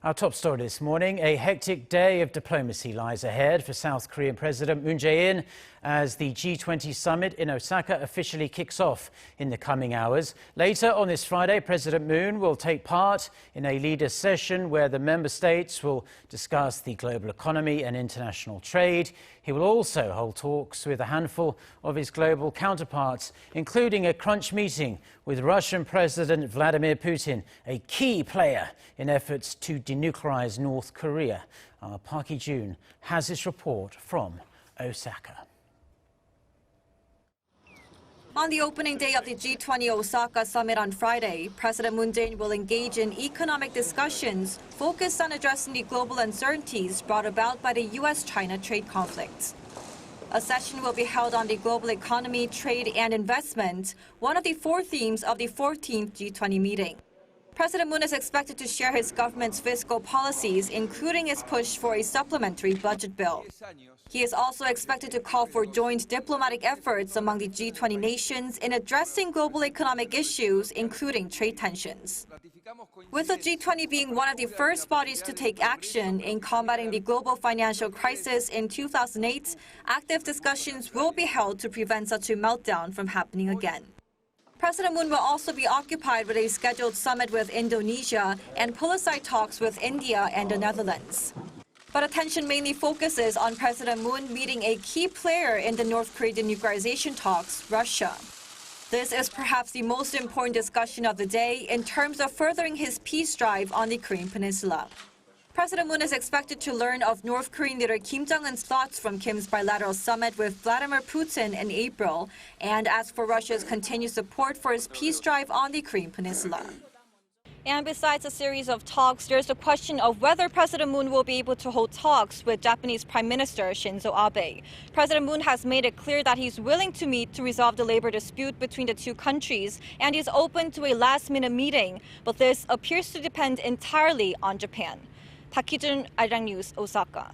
Our top story this morning, a hectic day of diplomacy lies ahead for South Korean President Moon Jae-in as the G20 Summit in Osaka officially kicks off in the coming hours. Later on this Friday, President Moon will take part in a leaders' session where the member states will discuss the global economy and international trade. He will also hold talks with a handful of his global counterparts, including a crunch meeting with Russian President Vladimir Putin, a key player in efforts to denuclearize North Korea. Our Park Hee-jun has this report from Osaka. On the opening day of the G20 Osaka Summit on Friday, President Moon Jae-in will engage in economic discussions focused on addressing the global uncertainties brought about by the U.S. China trade conflict. A session will be held on the global economy, trade, and investment, one of the four themes of the 14th G20 meeting. President Moon is expected to share his government's fiscal policies, including his push for a supplementary budget bill. He is also expected to call for joint diplomatic efforts among the G20 nations in addressing global economic issues, including trade tensions. With the G20 being one of the first bodies to take action in combating the global financial crisis in 2008, active discussions will be held to prevent such a meltdown from happening again. President Moon will also be occupied with a scheduled summit with Indonesia and poolside talks with India and the Netherlands. But attention mainly focuses on President Moon meeting a key player in the North Korea denuclearization talks, Russia. This is perhaps the most important discussion of the day in terms of furthering his peace drive on the Korean Peninsula. President Moon is expected to learn of North Korean leader Kim Jong-un's thoughts from Kim's bilateral summit with Vladimir Putin in April and ask for Russia's continued support for his peace drive on the Korean Peninsula. And besides a series of talks, there's the question of whether President Moon will be able to hold talks with Japanese Prime Minister Shinzo Abe. President Moon has made it clear that he's willing to meet to resolve the labor dispute between the two countries, and he's open to a last-minute meeting. But this appears to depend entirely on Japan. Park Hee-jun, Arirang News, Osaka.